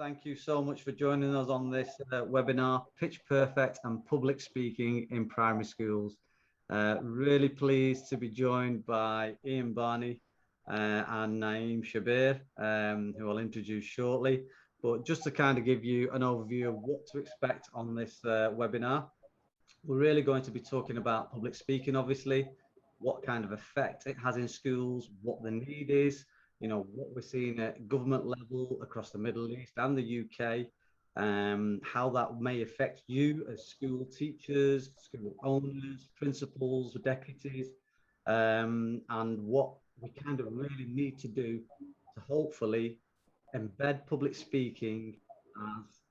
Thank you so much for joining us on this webinar, Pitch Perfect and Public Speaking in Primary Schools. Really pleased to be joined by Ian Barney and Niamh Chavez, who I'll introduce shortly. But just to kind of give you an overview of what to expect on this webinar, we're really going to be talking about public speaking, obviously, what kind of effect it has in schools, what the need is, you know, what we're seeing at government level across the Middle East and the UK, how that may affect you as school teachers, school owners, principals, deputies, and what we kind of really need to do to hopefully embed public speaking as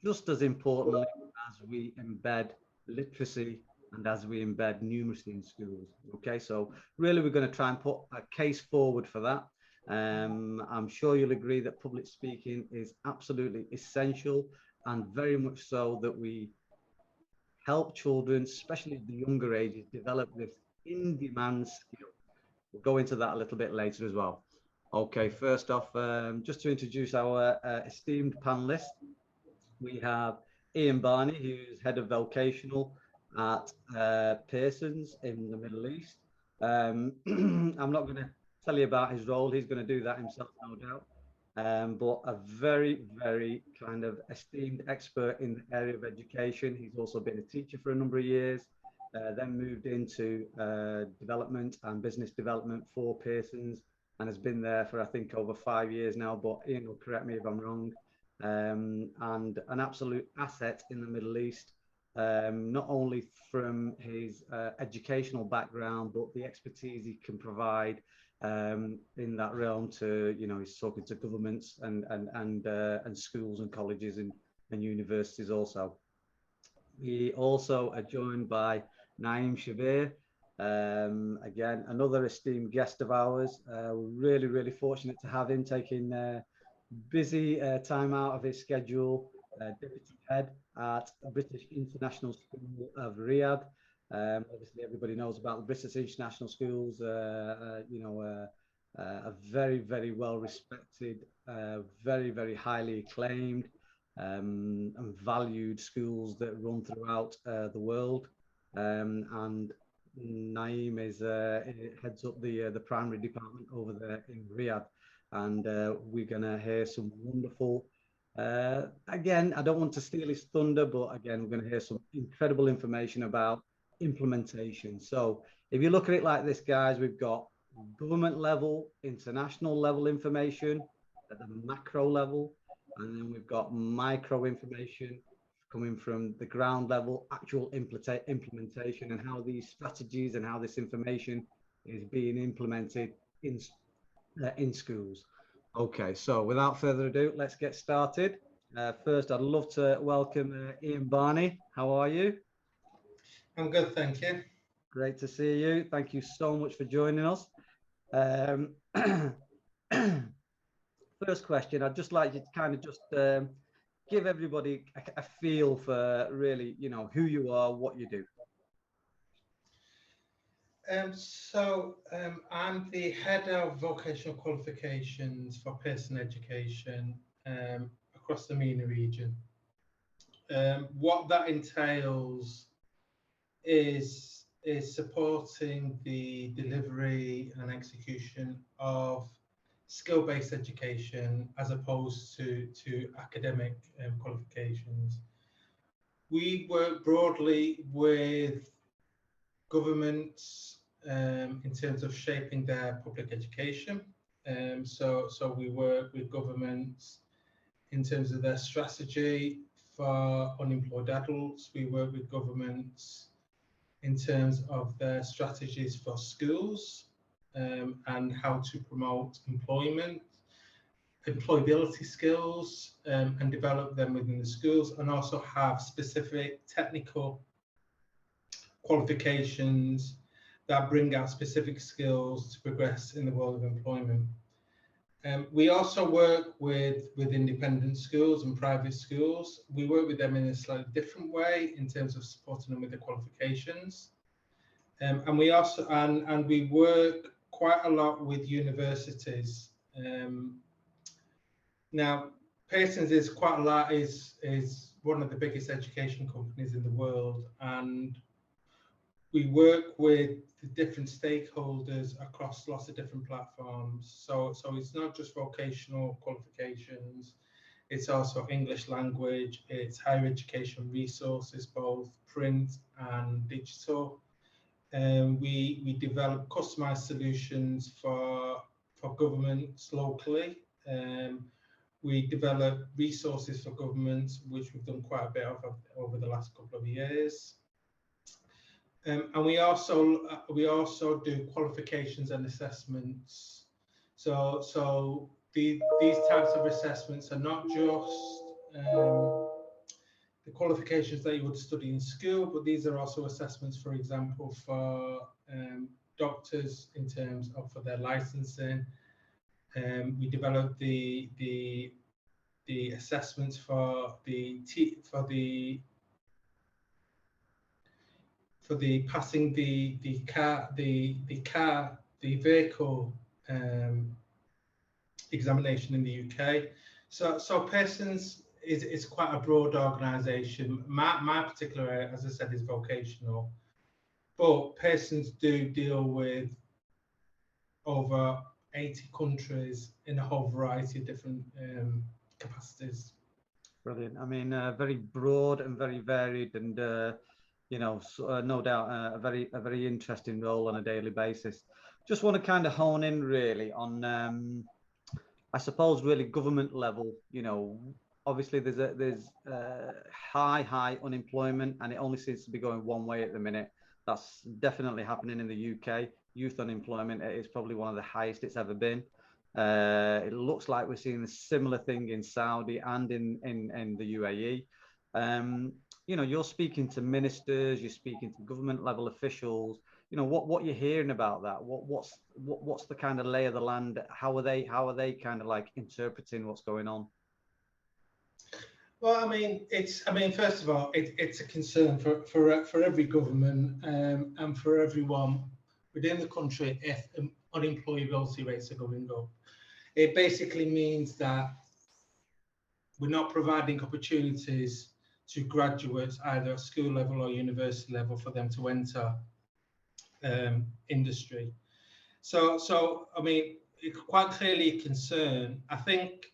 just as importantly as we embed literacy and as we embed numeracy in schools. Okay, so really we're going to try and put a case forward for that. I'm sure you'll agree that public speaking is absolutely essential, and very much so that we help children, especially at the younger ages, develop this in-demand skill. We'll go into that a little bit later as well. Okay, first off, just to introduce our esteemed panelists, we have Ian Barney, who's head of vocational at Pearson's in the Middle East. I'm not going to tell you about his role. He's going to do that himself, no doubt. But a very, very kind of esteemed expert in the area of education. He's also been a teacher for a number of years, then moved into development and business development for Pearson's, and has been there for, I think, over 5 years now, but Ian will correct me if I'm wrong. And an absolute asset in the Middle East, not only from his educational background, but the expertise he can provide in that realm to, you know, he's talking to governments and schools and colleges and universities also. We also are joined by Niamh Chavez, again, another esteemed guest of ours. We're really, really fortunate to have him taking busy time out of his schedule, deputy head at British International School of Riyadh. Obviously, everybody knows about the British International Schools, you know, a very, very well respected, very, very highly acclaimed and valued schools that run throughout the world. And Niamh is heads up the primary department over there in Riyadh. And we're going to hear some wonderful, again, I don't want to steal his thunder, but again, we're going to hear some incredible information about implementation. So if you look at it like this, guys, we've got government level, international level information at the macro level, and then we've got micro information coming from the ground level, actual implementation, and how these strategies and how this information is being implemented in schools. Okay, so without further ado, let's get started. First, I'd love to welcome Ian Barney. How are you? I'm good, thank you. Great to see you. Thank you so much for joining us. First question, I'd just like you to kind of just give everybody a feel for really, you know, who you are, what you do. I'm the head of vocational qualifications for Pearson Education across the MENA region. What that entails is supporting the delivery and execution of skill-based education as opposed to academic qualifications. We work broadly with governments in terms of shaping their public education. So we work with governments in terms of their strategy for unemployed adults. We work with governments in terms of their strategies for schools and how to promote employability skills and develop them within the schools, and also have specific technical qualifications that bring out specific skills to progress in the world of employment. We also work with independent schools and private schools. We work with them in a slightly different way in terms of supporting them with the qualifications. And we also and we work quite a lot with universities. Now, Pearson's is quite a lot, is one of the biggest education companies in the world, and we work with the different stakeholders across lots of different platforms. So it's not just vocational qualifications, it's also English language, it's higher education resources, both print and digital. We develop customized solutions for governments locally. We develop resources for governments, which we've done quite a bit of over the last couple of years. And we also do qualifications and assessments. So these types of assessments are not just the qualifications that you would study in school, but these are also assessments, for example, for doctors in terms of for their licensing. We developed the assessments for the passing the vehicle examination in the UK. So Pearson's is quite a broad organisation. My particular area, as I said, is vocational, but Pearson's do deal with over 80 countries in a whole variety of different capacities. Brilliant. I mean, very broad and very varied, and you know, no doubt a very interesting role on a daily basis. Just want to kind of hone in really on, I suppose, really government level. You know, obviously there's high unemployment, and it only seems to be going one way at the minute. That's definitely happening in the UK. Youth unemployment is probably one of the highest it's ever been. It looks like we're seeing a similar thing in Saudi and in the UAE. You know, you're speaking to ministers, you're speaking to government level officials. You know, what you're hearing about that? What's the kind of lay of the land? How are they kind of like interpreting what's going on? Well, I mean, first of all, it's a concern for every government and for everyone within the country if unemployability rates are going up. It basically means that we're not providing opportunities to graduates either at school level or university level for them to enter industry. So I mean, it's quite clearly a concern. I think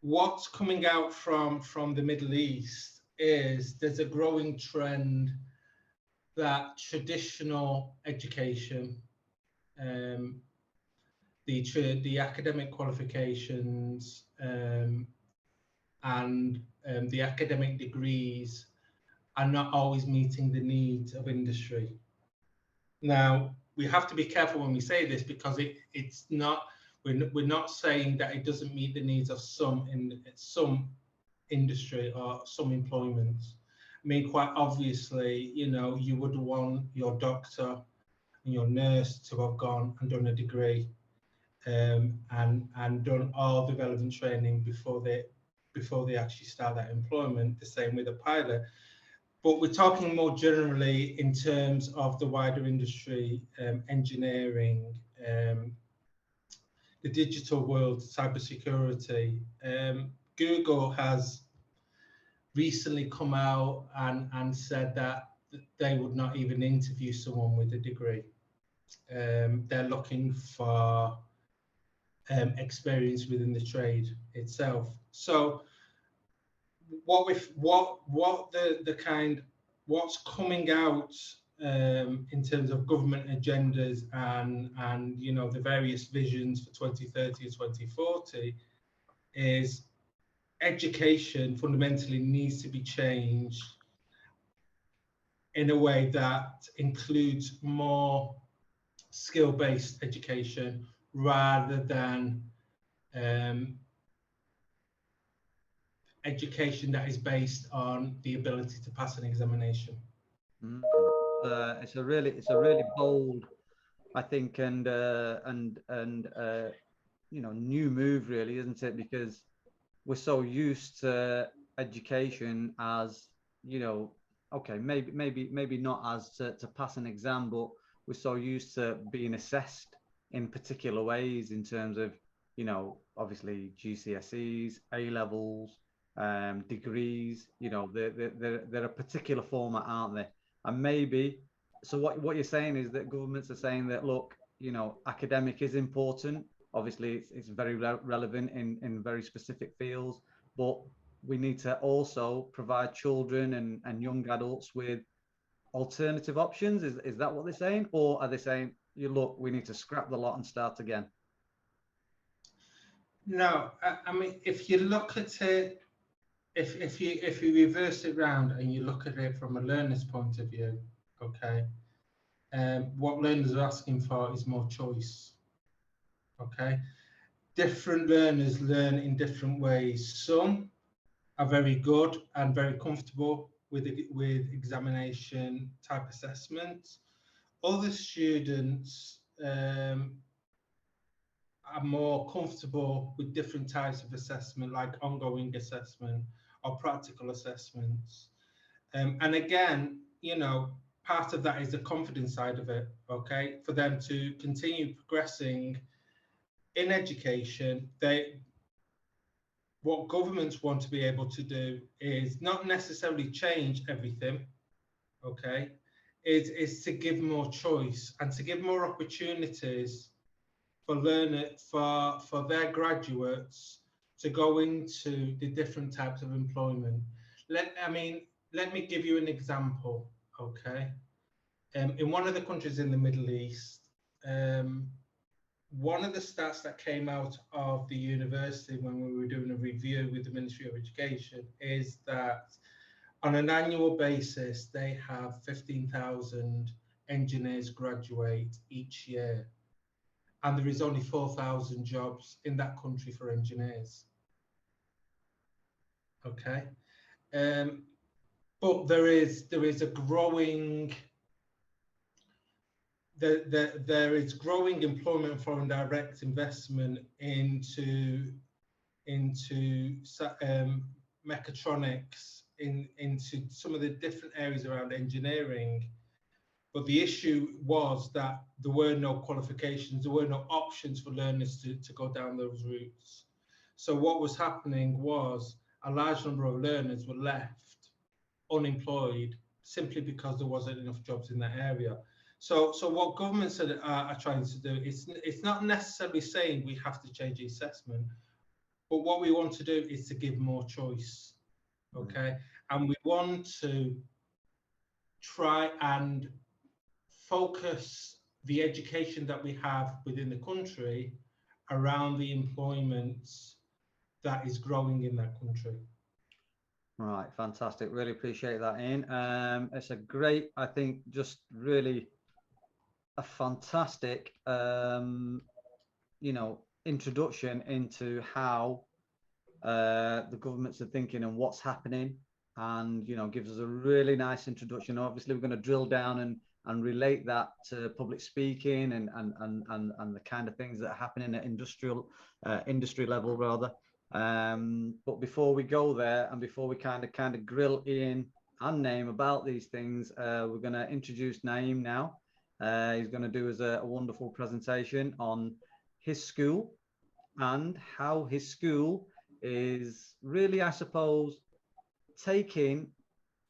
what's coming out from the Middle East is there's a growing trend that traditional education, the academic qualifications and the academic degrees are not always meeting the needs of industry. Now, we have to be careful when we say this because it's not, we're not saying that it doesn't meet the needs of some industry or some employment. I mean, quite obviously, you know, you would want your doctor and your nurse to have gone and done a degree and done all the relevant training before they actually start that employment. The same with a pilot. But we're talking more generally in terms of the wider industry, engineering, the digital world, cybersecurity. Google has recently come out and said that they would not even interview someone with a degree. They're looking for experience within the trade itself. So what's coming out in terms of government agendas and you know the various visions for 2030 and 2040 is education fundamentally needs to be changed in a way that includes more skill-based education rather than education that is based on the ability to pass an examination. It's a really bold, I think, and you know, new move, really, isn't it? Because we're so used to education as, you know, okay, maybe not as to pass an exam, but we're so used to being assessed in particular ways in terms of, obviously GCSEs, A levels, degrees. They're a particular format, aren't they? And maybe, so what you're saying is that governments are saying that, look, academic is important. Obviously, it's very relevant in very specific fields, but we need to also provide children and young adults with alternative options. Is that what they're saying, or are they saying, look, we need to scrap the lot and start again? No, I mean, if you look at it, if you reverse it round and you look at it from a learner's point of view, okay, what learners are asking for is more choice. Okay, different learners learn in different ways. Some are very good and very comfortable with examination type assessments. Other students are more comfortable with different types of assessment, like ongoing assessment or practical assessments. And again, part of that is the confidence side of it, okay? For them to continue progressing in education, what governments want to be able to do is not necessarily change everything, okay? Is to give more choice and to give more opportunities for for their graduates to go into the different types of employment. Let me give you an example, okay? In one of the countries in the Middle East, one of the stats that came out of the university when we were doing a review with the Ministry of Education is that on an annual basis, they have 15,000 engineers graduate each year. And there is only 4,000 jobs in that country for engineers. Okay. But there is a growing there is growing employment and foreign direct investment into mechatronics, into some of the different areas around engineering. But the issue was that there were no qualifications, there were no options for learners to go down those routes. So what was happening was a large number of learners were left unemployed simply because there wasn't enough jobs in that area. So what governments are trying to do, it's not necessarily saying we have to change the assessment, but what we want to do is to give more choice, okay? And we want to try and focus the education that we have within the country around the employment that is growing in that country. Right, fantastic. Really appreciate that, Ian. It's a great, I think, just really a fantastic, introduction into how the governments are thinking and what's happening, and gives us a really nice introduction. Obviously, we're going to drill down and relate that to public speaking and the kind of things that are happening at industry level rather. But before we go there, and before we kind of grill Ian and Niamh about these things, we're going to introduce Niamh now. He's going to do us a wonderful presentation on his school and how his school is really, I suppose, taking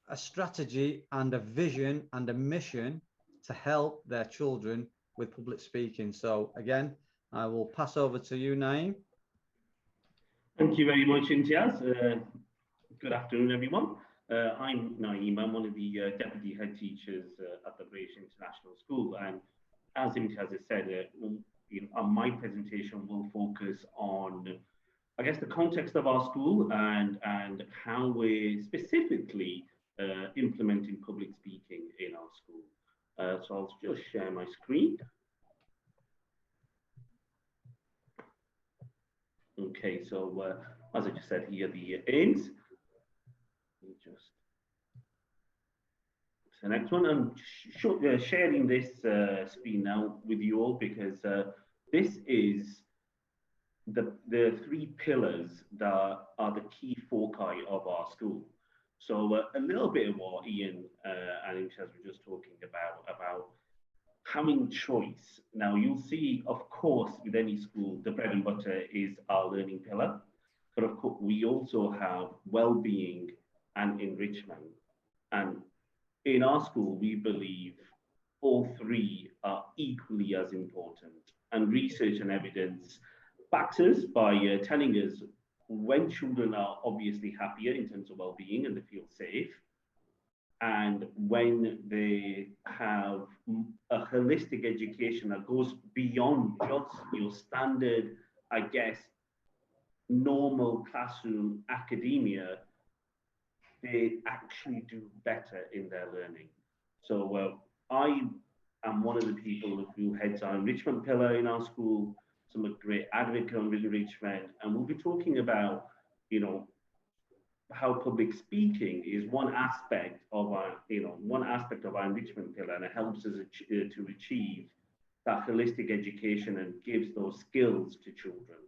a strategy and a vision and a mission to help their children with public speaking. So again, I will pass over to you, Niamh. Thank you very much, Imtiaz. Good afternoon, everyone. I'm Niamh. I'm one of the deputy head teachers at the British International School. And as Imtiaz has said, my presentation will focus on, I guess, the context of our school and how we're specifically implementing public speaking in our school. So I'll just share my screen. Okay, so as I just said, here are the aims. Let me just the next one. I'm sharing this screen now with you all because this is the three pillars that are the key foci of our school. So a little bit of what Ian and Imtiaz were just talking about having choice. Now, you'll see, of course, with any school, the bread and butter is our learning pillar. But of course, we also have well-being and enrichment. And in our school, we believe all three are equally as important. And research and evidence backs us by telling us when children are obviously happier in terms of well-being and they feel safe, and when they have a holistic education that goes beyond just your standard, I guess, normal classroom academia, they actually do better in their learning. So I am one of the people who heads our enrichment pillar in our school. So I'm a great advocate on enrichment, and we'll be talking about, you know, how public speaking is one aspect of our, one aspect of our enrichment pillar, and it helps us to achieve that holistic education and gives those skills to children.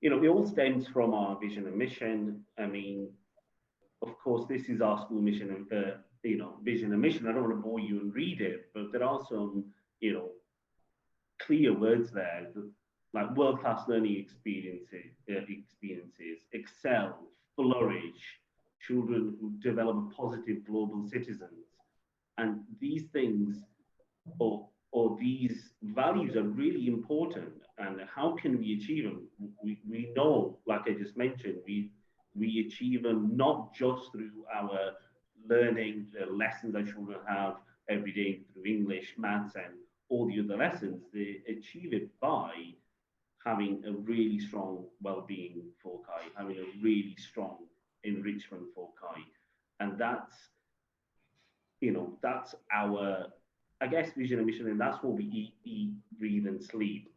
It all stems from our vision and mission. I mean, of course, this is our school mission and vision and mission. I don't want to bore you and read it, but there are some, clear words there, like world-class learning experiences, excel, flourish, children who develop positive global citizens. And these things or these values are really important. And how can we achieve them? We know, like I just mentioned, we achieve them not just through our learning, the lessons that children have every day through English, maths, and all the other lessons. They achieve it by having a really strong well-being foci, having a really strong enrichment foci. And that's, that's our, I guess, vision and mission, and that's what we eat, breathe, and sleep.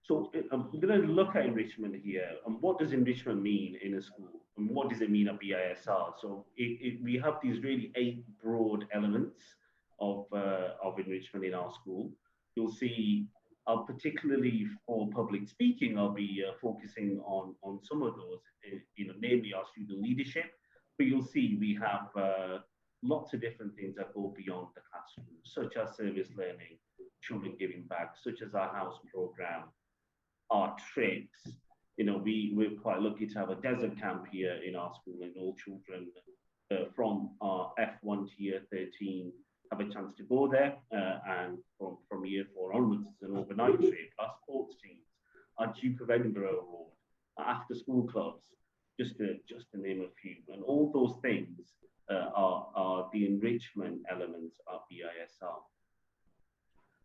So I'm going to look at enrichment here, and what does enrichment mean in a school, and what does it mean at BISR? So we have these really 8 broad elements of enrichment in our school. You'll see, particularly for public speaking, I'll be focusing on some of those, namely our student leadership. But you'll see we have lots of different things that go beyond the classroom, such as service learning, children giving back, such as our house program, our trips. We're quite lucky to have a desert camp here in our school, and all children from our F1 to year 13 have a chance to go there, and from year 4 onwards, it's an overnight trip. Our sports teams, our Duke of Edinburgh Award, our after-school clubs, just to name a few. And all those things are the enrichment elements of BISR.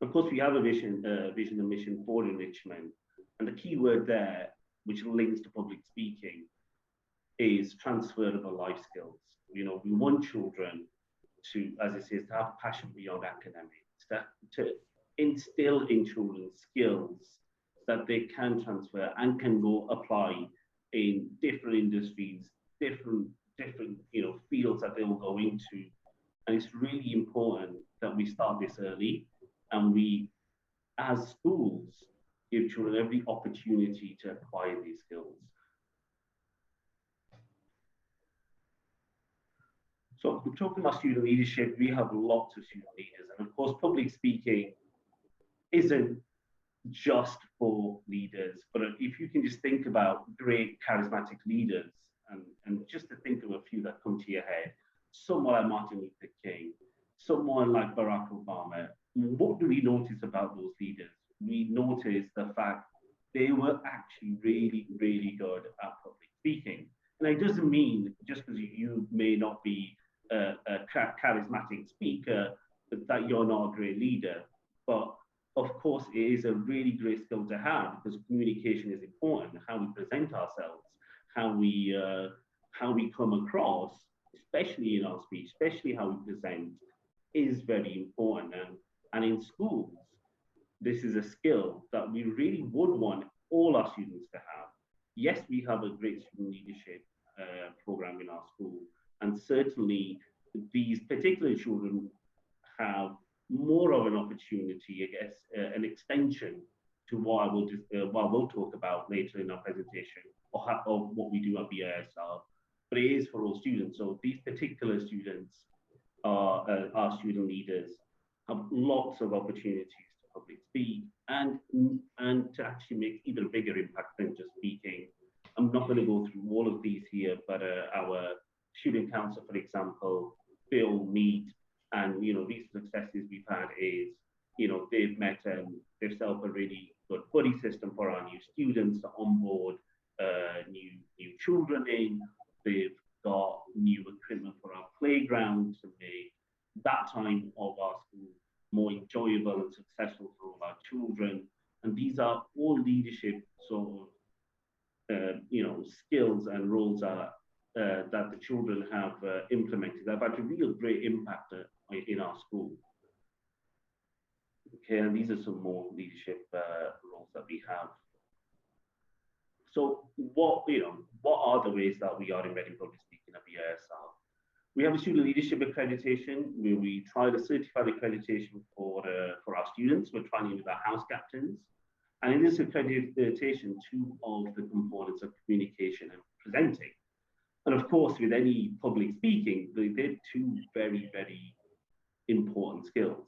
Of course, we have a vision and mission for enrichment. And the key word there, which links to public speaking, is transferable life skills. We want children to, as it says, to have passion beyond academics, to instill in children skills that they can transfer and can go apply in different industries, different fields that they will go into. And it's really important that we start this early, and we, as schools, give children every opportunity to acquire these skills. So we're talking about student leadership. We have lots of student leaders, and of course, public speaking isn't just for leaders, but if you can just think about great charismatic leaders, and just to think of a few that come to your head, someone like Martin Luther King, someone like Barack Obama, what do we notice about those leaders? We notice the fact they were actually really, really good at public speaking. And it doesn't mean just because you may not be a charismatic speaker that you're not a great leader. But of course, it is a really great skill to have, because communication is important. How we present ourselves, how we come across, especially in our speech, especially how we present, is very important. And in schools, this is a skill that we really would want all our students to have. Yes, we have a great student leadership program in our school, and certainly these particular children have more of an opportunity, I guess, an extension to what I will talk about later in our presentation, or what we do at BISR. but it is for all students. So these particular students our student leaders have lots of opportunities to public speak and to actually make even a bigger impact than just speaking. I'm not going to go through all of these here, but our student council, for example, they all meet, and these successes we've had is they've met and they've set up a really good buddy system for our new students to onboard new children in. They've got new equipment for our playground to make that time of our school more enjoyable and successful for all our children. And these are all leadership sort of skills and roles that the children have implemented. They've had a real great impact in our school. Okay, and these are some more leadership roles that we have. So what are the ways that we are embedding public speaking at BISR? We have a student leadership accreditation where we try to certify the accreditation for our students. We're trying with our house captains. And in this accreditation, two of the components are communication and presenting. And of course, with any public speaking, they're two very, very important skills.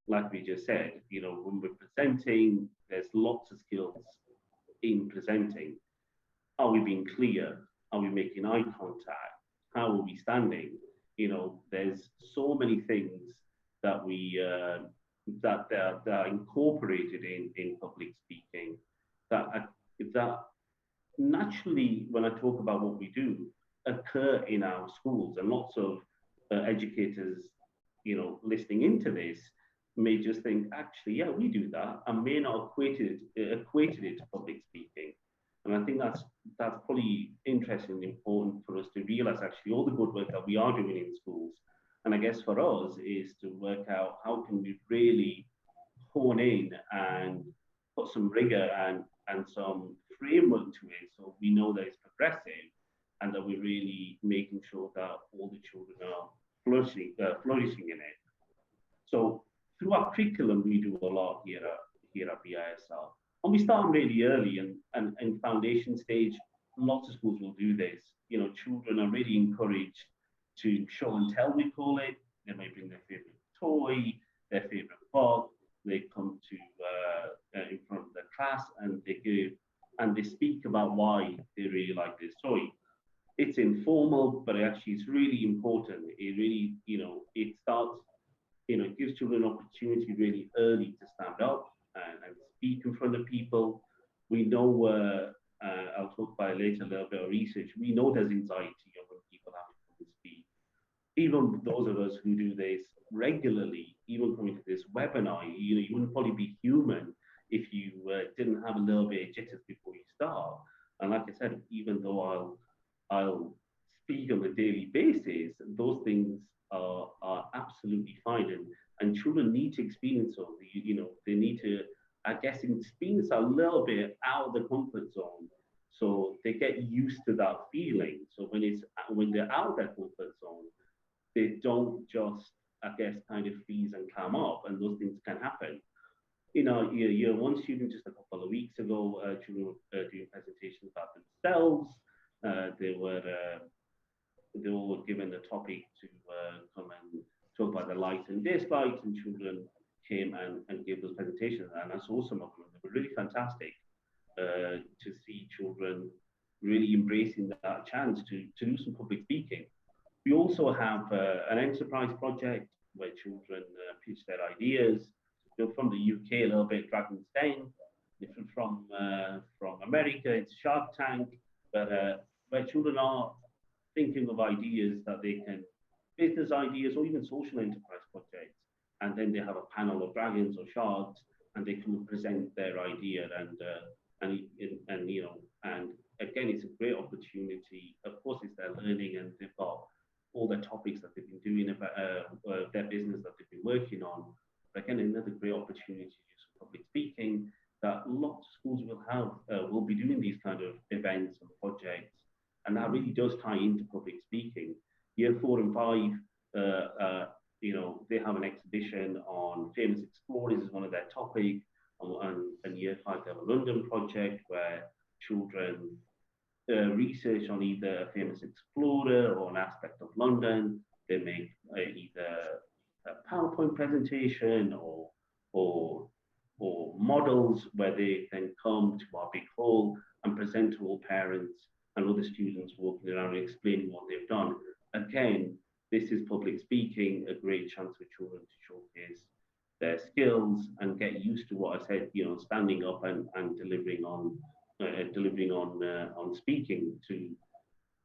Like we just said, when we're presenting, there's lots of skills in presenting. Are we being clear? Are we making eye contact? How are we standing? There's so many things that we that are incorporated in public speaking that naturally, when I talk about what we do, occur in our schools, and lots of educators, listening into this may just think, actually, yeah, we do that, and may not equated it to public speaking. And I think that's probably interesting and important for us to realize actually all the good work that we are doing in schools. And I guess for us is to work out how can we really hone in and put some rigor and some framework to it, so we know that it's progressive and that we're really making sure that all the children are flourishing in it. So through our curriculum, we do a lot here at BISR. And we start really early, and in foundation stage, lots of schools will do this. Children are really encouraged to show and tell, we call it. They may bring their favorite toy, their favorite book. They come to in front of the class and they speak about why they really like this toy. It's informal, but actually it's really important. It really, it starts, it gives children an opportunity really early to stand up and speak in front of people. We know, I'll talk about later a little bit of research, we know there's anxiety when people have to come and speak. Even those of us who do this regularly, even coming to this webinar, you wouldn't probably be human if you didn't have a little bit of jitters before you start. And like I said, even though I'll speak on a daily basis, those things are absolutely fine. And children need to experience those. They need to, I guess, experience a little bit out of the comfort zone, so they get used to that feeling. So when they're out of their comfort zone, they don't just, I guess, kind of freeze and clam up, and those things can happen. Year one student just a couple of weeks ago, children were doing presentations about themselves. They were given the topic to come and talk about the likes and dislikes, and children came and gave those presentations, and I saw some of them. They were really fantastic to see children really embracing that chance to do some public speaking. We also have an enterprise project where children pitch their ideas. They're from the UK, a little bit Dragon's Den, different from America, it's Shark Tank, but where children are thinking of ideas that they can, business ideas or even social enterprise projects, and then they have a panel of dragons or sharks, and they come and present their idea, and again, it's a great opportunity. Of course, it's their learning, and they've got all the topics that they've been doing about their business that they've been working on. But again, another great opportunity to use public speaking that lots of schools will be doing these kind of events and projects, and that really does tie into public speaking. Year 4 and 5, they have an exhibition on famous explorers as one of their topics, and year 5 they have a London project where children research on either a famous explorer or an aspect of London. They make either a PowerPoint presentation or models where they then come to our big hall and present to all parents and other students walking around and explaining what they've done. Again, this is public speaking, a great chance for children to showcase their skills and get used to what I said, standing up and delivering on speaking to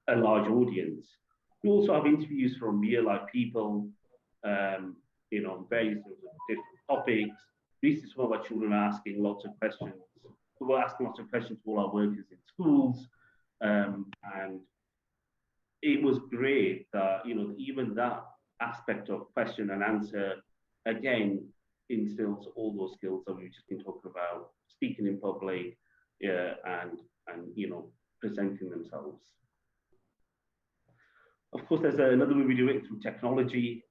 a large audience. We also have interviews from real life people, various different topics. Recently, some of our children are asking lots of questions. We're asking lots of questions to all our workers in schools, and it was great that even that aspect of question and answer again instills all those skills that we've just been talking about, speaking in public, and presenting themselves. Of course, there's another way we do it through technology.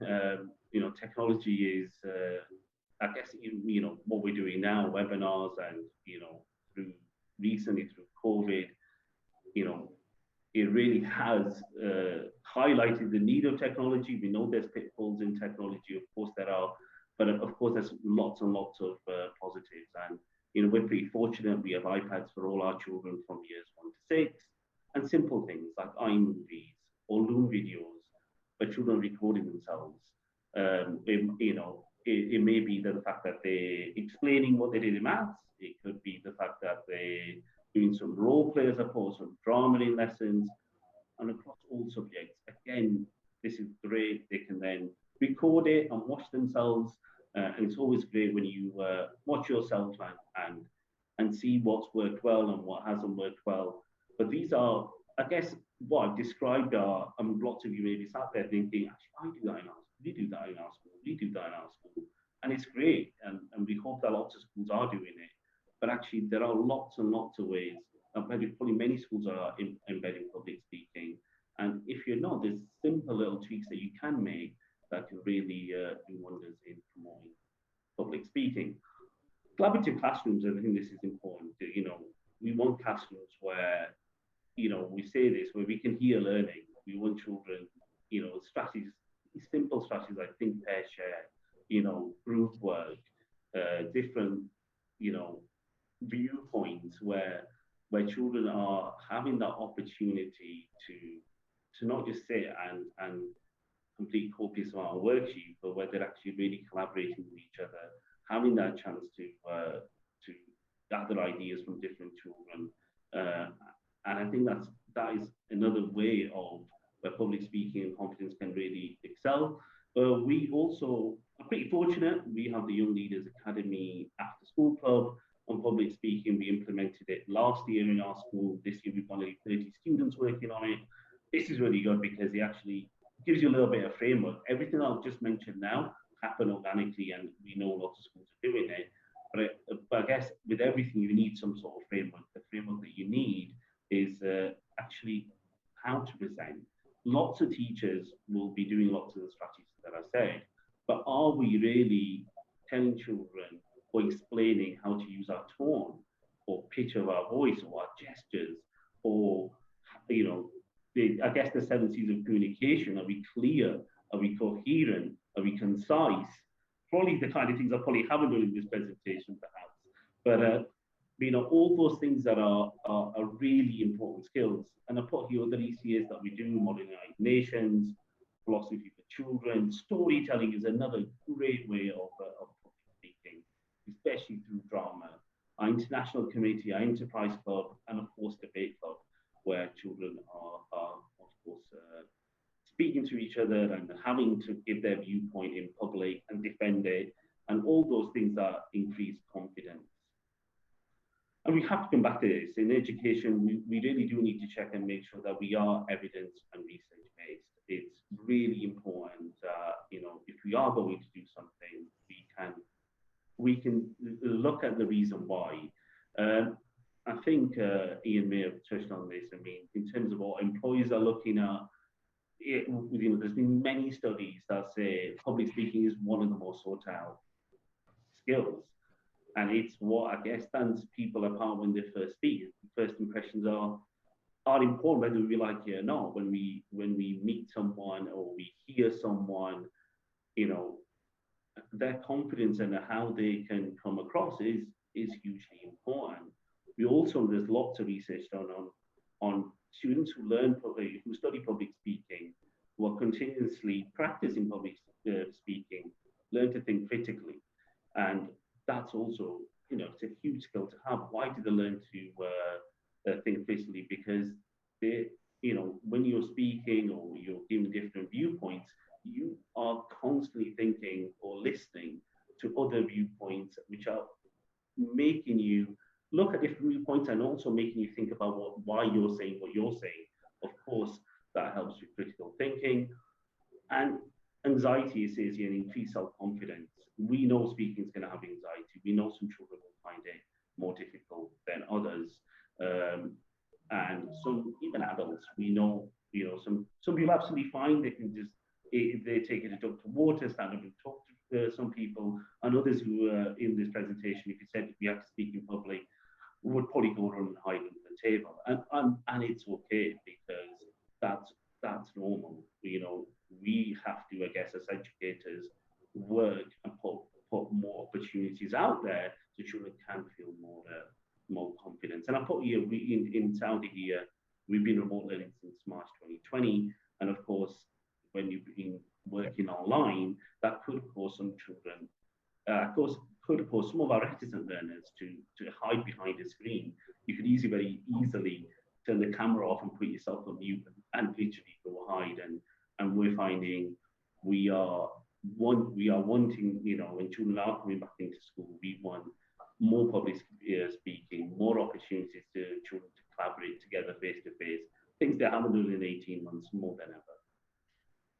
Technology is, I guess, what we're doing now, webinars, and recently through COVID, it really has highlighted the need of technology. We know there's pitfalls in technology, of course there are, but of course there's lots and lots of positives. And we're pretty fortunate. We have iPads for all our children from years 1 to 6, and simple things like iMovies or Loom videos, where children are recording themselves. It may be the fact that they're explaining what they did in maths. It could be the fact that they're doing some role play as opposed to some drama in lessons, and across all subjects. Again, this is great. They can then record it and watch themselves, and it's always great when you watch yourself and see what's worked well and what hasn't worked well. But these are, I guess, what I've described are, lots of you may be sat there thinking, actually, I do that in our school, we do that in our school, we do that in our school. And it's great, and we hope that lots of schools are doing it. But actually, there are lots and lots of ways. Probably many schools are embedding public speaking. And if you're not, there's simple little tweaks that you can make that can really do wonders in promoting public speaking. Collaborative classrooms, I think this is important. We want classrooms where, we say this, where we can hear learning. We want children, strategies, simple strategies like think, pair, share, group work, different, viewpoints where children are having that opportunity to not just sit and complete copious of our worksheet, but where they're actually really collaborating with each other, having that chance to gather ideas from different children. And I think that is another way of where public speaking and confidence can really excel. We also are pretty fortunate. We have the Young Leaders Academy After School Club on public speaking. We implemented it last year in our school. This year we've got nearly 30 students working on it. This is really good because it actually gives you a little bit of framework. Everything I've just mentioned now happened organically, and we know lots of schools are doing it. But I guess with everything, you need some sort of framework. The framework that you need is actually how to present. Lots of teachers will be doing lots of the strategies that I said, but are we really telling children or explaining how to use our tone or pitch of our voice or our gestures, or I guess the 7 C's of communication? Are we clear? Are we coherent? Are we concise? Probably the kind of things I probably haven't done in this presentation, perhaps. But all those things that are really important skills. And I put here other ECAs that we do: Modernizing Nations, Philosophy for Children. Storytelling is another great way of public speaking, especially through drama. Our International Committee, our Enterprise Club, and of course Debate Club, where children are of course speaking to each other and having to give their viewpoint in public and defend it, and all those things that increase confidence. And we have to come back to this. In education, we really do need to check and make sure that we are evidence and research based. It's really important that, if we are going to do something, we can look at the reason why. I think Ian may have touched on this. In terms of what employers are looking at, there's been many studies that say public speaking is one of the most sought out skills. And it's what I guess stands people apart when they first speak. First impressions are are important whether we like it or not. When we meet someone or we hear someone, you know, their confidence and how they can come across is hugely important. We also, there's lots of research done on students who study public speaking, who are continuously practicing public speaking, learn to think critically, and that's also, you know, it's a huge skill to have. Why do they learn to think critically? Because they, you know, when you're speaking or you're giving different viewpoints, you are constantly thinking or listening to other viewpoints, which are making you look at different viewpoints and also making you think about why you're saying what you're saying. Of course, that helps with critical thinking. And anxiety is an increased self-confidence. We know speaking is going to have anxiety. We know some children will find it more difficult than others. And some, even adults, we know, you know, some people absolutely fine. They can just, if they take a jug of water, stand up and talk to some people, and others who are in this presentation, if you said we have to speak in public, would probably go run and hide under the table. And it's okay, because that's normal. You know, we have to, I guess, as educators, work and put more opportunities out there so children can feel more confidence. And I put here, we in Saudi here, we've been remote learning since March 2020, and of course, when you've been working online, that could cause some children, could cause some of our reticent learners to hide behind a screen. You could very easily turn the camera off and put yourself on mute and literally go hide. And we're finding we are wanting, you know, when children are coming back into school, we want more public speaking, more opportunities to children to collaborate together face to face, things they haven't done in 18 months more than ever.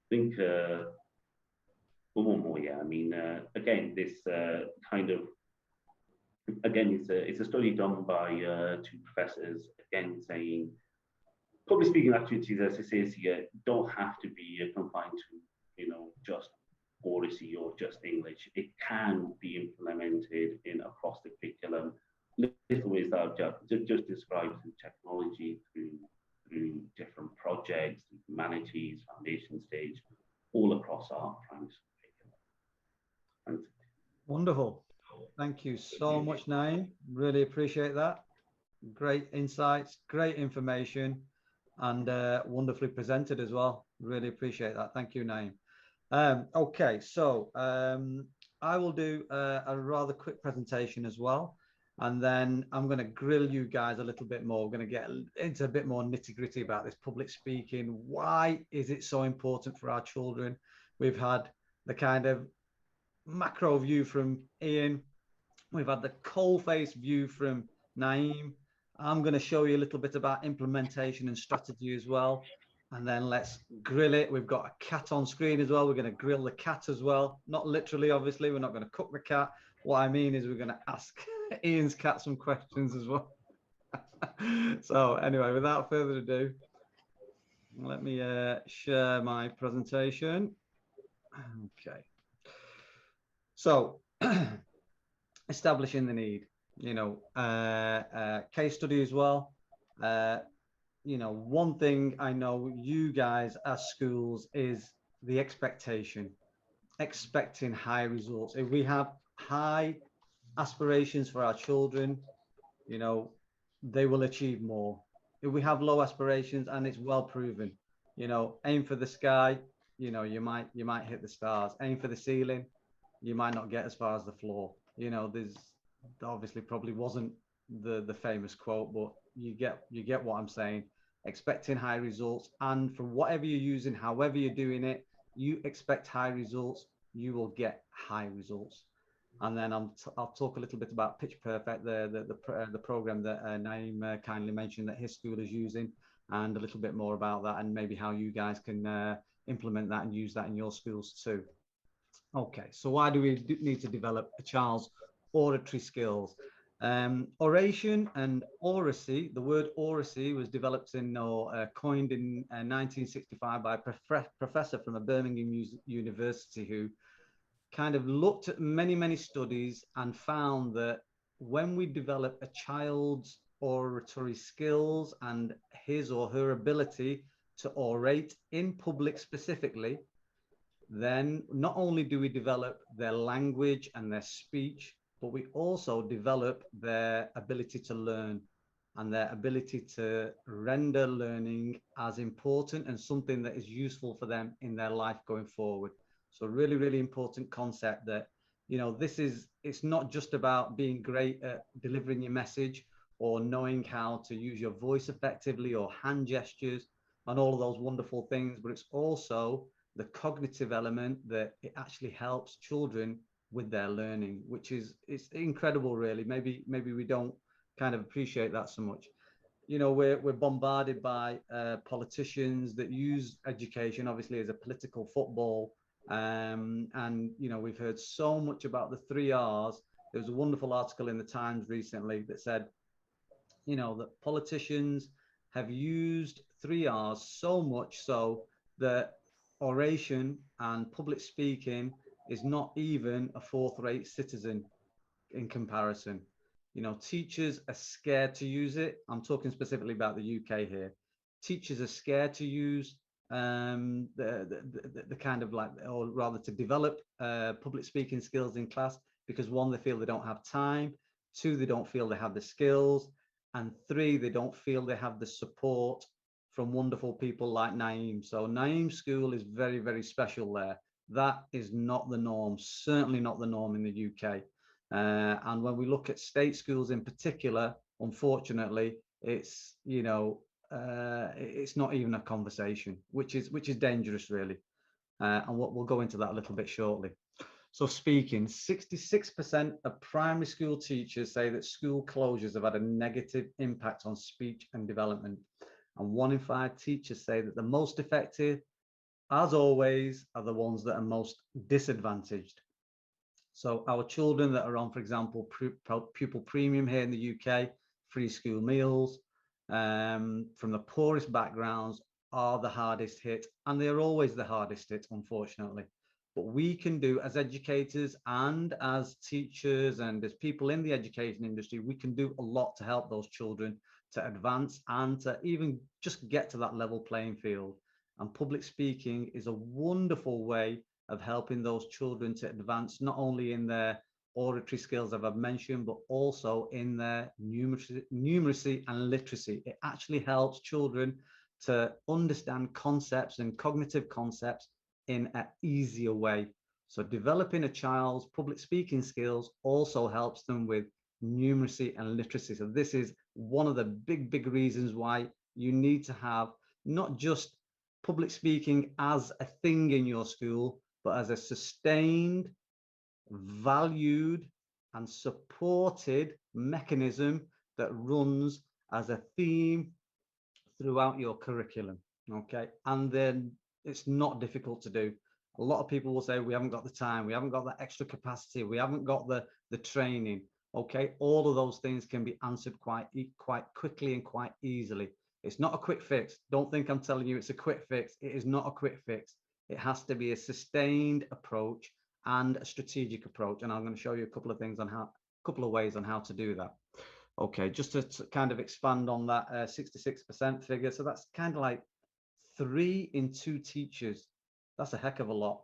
I think one more, yeah. I mean, again, this kind of, again, it's a study done by two professors, again, saying public speaking activities, as it says here, don't have to be confined to, you know, just oracy or just English. It can be implemented in across the curriculum, little ways that I've just described, through technology, through different projects, humanities, foundation stage, all across our primary school curriculum. Wonderful. Thank you so much, Niamh. Really appreciate that. Great insights, great information, and wonderfully presented as well. Really appreciate that. Thank you, Niamh. Okay, so I will do a rather quick presentation as well. And then I'm going to grill you guys a little bit more. We're going to get into a bit more nitty-gritty about this public speaking. Why is it so important for our children? We've had the kind of macro view from Ian. We've had the coal-face view from Niamh. I'm going to show you a little bit about implementation and strategy as well. And then let's grill it. We've got a cat on screen as well. We're going to grill the cat as well. Not literally, obviously. We're not going to cook the cat. What I mean is we're going to ask Ian's cat some questions as well. So anyway, without further ado, let me share my presentation. Okay. So establishing the need, you know, case study as well. You know, one thing I know you guys as schools is the expectation, expecting high results. If we have high aspirations for our children, you know, they will achieve more. If we have low aspirations, and it's well proven, you know, aim for the sky, you know, you might hit the stars. Aim for the ceiling, you might not get as far as the floor. You know, there's obviously probably wasn't the famous quote, but you get what I'm saying. Expecting high results, and for whatever you're using, however you're doing it, you expect high results, you will get high results. And then I'll talk a little bit about Pitch Perfect, the program that Niamh kindly mentioned that his school is using, and a little bit more about that, and maybe how you guys can implement that and use that in your schools too. Okay, so why do we need to develop a child's oratory skills? Oration and oracy, the word oracy was developed or coined in 1965 by a professor from a Birmingham University who kind of looked at many studies and found that when we develop a child's oratory skills and his or her ability to orate in public specifically, then not only do we develop their language and their speech, but we also develop their ability to learn and their ability to render learning as important and something that is useful for them in their life going forward. So really, really important concept that, it's not just about being great at delivering your message or knowing how to use your voice effectively or hand gestures and all of those wonderful things, but it's also the cognitive element that it actually helps children with their learning, which is, it's incredible, really. Maybe we don't kind of appreciate that so much. We're bombarded by politicians that use education obviously as a political football, and we've heard so much about the 3 R's. There was a wonderful article in the Times recently that said, that politicians have used 3 R's so much so that oration and public speaking is not even a fourth-rate citizen in comparison. Teachers are scared to use it. I'm talking specifically about the UK here. Teachers are scared to use the kind of like, or rather to develop public speaking skills in class because, one, they feel they don't have time, two, they don't feel they have the skills, and three, they don't feel they have the support from wonderful people like Niamh. So Niamh School is very, very special there. That is not the norm, certainly not the norm in the UK. And when we look at state schools in particular, unfortunately, it's it's not even a conversation, which is dangerous, really. And we'll go into that a little bit shortly. So speaking, 66% of primary school teachers say that school closures have had a negative impact on speech and development. And 1 in 5 teachers say that the most effective, as always, are the ones that are most disadvantaged. So our children that are on, for example, pupil premium here in the UK, free school meals, from the poorest backgrounds, are the hardest hit, and they're always the hardest hit, unfortunately. But we can do, as educators and as teachers and as people in the education industry, we can do a lot to help those children to advance and to even just get to that level playing field. And public speaking is a wonderful way of helping those children to advance, not only in their oratory skills that I've mentioned, but also in their numeracy and literacy. It actually helps children to understand concepts and cognitive concepts in an easier way. So developing a child's public speaking skills also helps them with numeracy and literacy. So this is one of the big reasons why you need to have not just public speaking as a thing in your school, but as a sustained, valued, and supported mechanism that runs as a theme throughout your curriculum. Okay, and then it's not difficult to do. A lot of people will say we haven't got the time, we haven't got that extra capacity, we haven't got the training. Okay, all of those things can be answered quite quickly and quite easily. It's not a quick fix. Don't think I'm telling you it's a quick fix. It is not a quick fix. It has to be a sustained approach and a strategic approach. And I'm going to show you a couple of things on a couple of ways on how to do that. Okay, just to kind of expand on that 66% figure. So that's kind of like 3 in 2 teachers. That's a heck of a lot.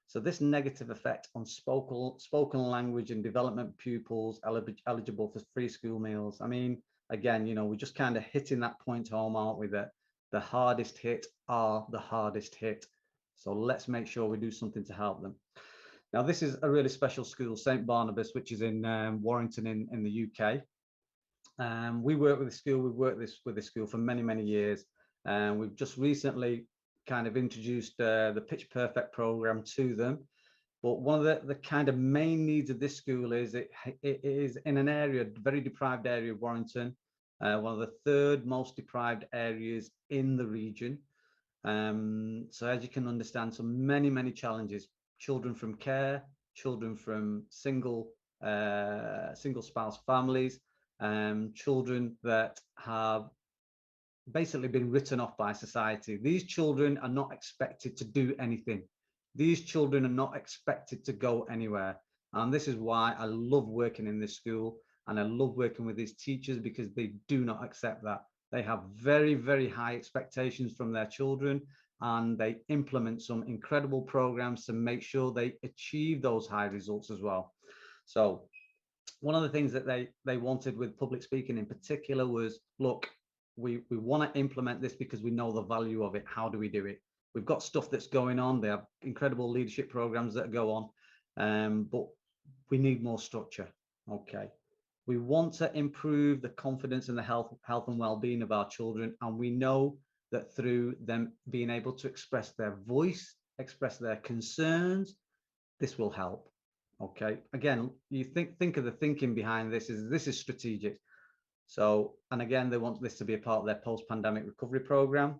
So this negative effect on spoken language and development pupils eligible for free school meals. I mean, again, we're just kind of hitting that point home, aren't we? That the hardest hit are the hardest hit. So let's make sure we do something to help them. Now, this is a really special school, St. Barnabas, which is in Warrington in the UK. We work with the school. We've worked with this school for many years. And we've just recently kind of introduced the Pitch Perfect program to them. But one of the kind of main needs of this school is it is in an area, very deprived area of Warrington, one of the 3rd most deprived areas in the region. So as you can understand, so many challenges. Children from care, children from single spouse families, children that have basically been written off by society. These children are not expected to do anything. These children are not expected to go anywhere. And this is why I love working in this school. And I love working with these teachers because they do not accept that. They have very, very high expectations from their children, and they implement some incredible programs to make sure they achieve those high results as well. So one of the things that they wanted with public speaking in particular was, look, we want to implement this because we know the value of it. How do we do it? We've got stuff that's going on. They have incredible leadership programs that go on, but we need more structure. Okay. We want to improve the confidence and the health and well-being of our children. And we know that through them being able to express their voice, express their concerns, this will help. Okay. Again, you think of the thinking behind this is strategic. So, and again, they want this to be a part of their post-pandemic recovery program.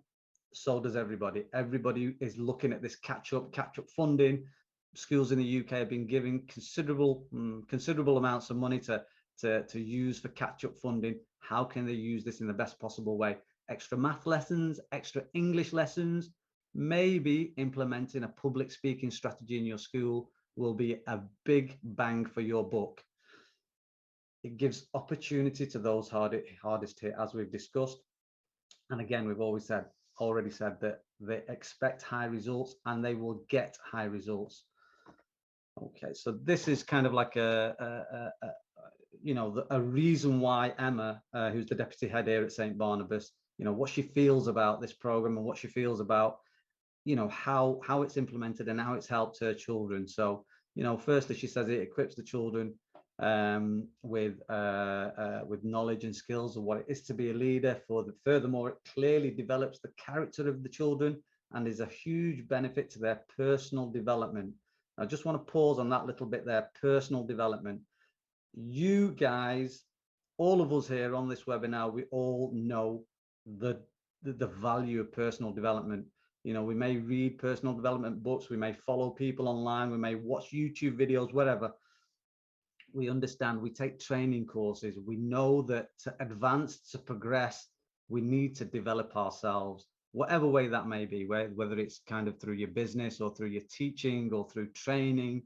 So does everybody. Everybody is looking at this catch-up funding. Schools in the UK have been giving considerable amounts of money to use for catch-up funding. How can they use this in the best possible way? Extra math lessons, extra English lessons, maybe implementing a public speaking strategy in your school will be a big bang for your buck. It gives opportunity to those hardest hit, as we've discussed. And again, we've already said that they expect high results and they will get high results. Okay, so this is kind of like a reason why Emma, who's the deputy head here at St. Barnabas, what she feels about this program and what she feels about, how it's implemented and how it's helped her children. So, firstly, she says it equips the children with knowledge and skills of what it is to be a leader. Furthermore, it clearly develops the character of the children and is a huge benefit to their personal development. I just want to pause on that little bit there, personal development. You guys, all of us here on this webinar, we all know the value of personal development. We may read personal development books, we may follow people online, we may watch YouTube videos, whatever. We understand, we take training courses. We know that to advance, to progress, we need to develop ourselves, whatever way that may be, whether it's kind of through your business or through your teaching or through training.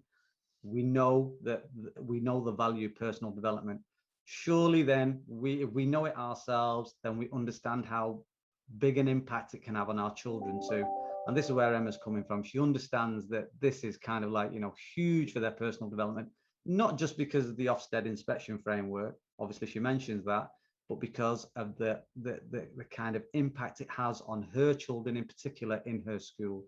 We know the value of personal development. Surely then, if we know it ourselves, then we understand how big an impact it can have on our children too. And this is where Emma's coming from. She understands that this is kind of like, huge for their personal development, not just because of the Ofsted inspection framework, obviously she mentions that, but because of the kind of impact it has on her children in particular in her school.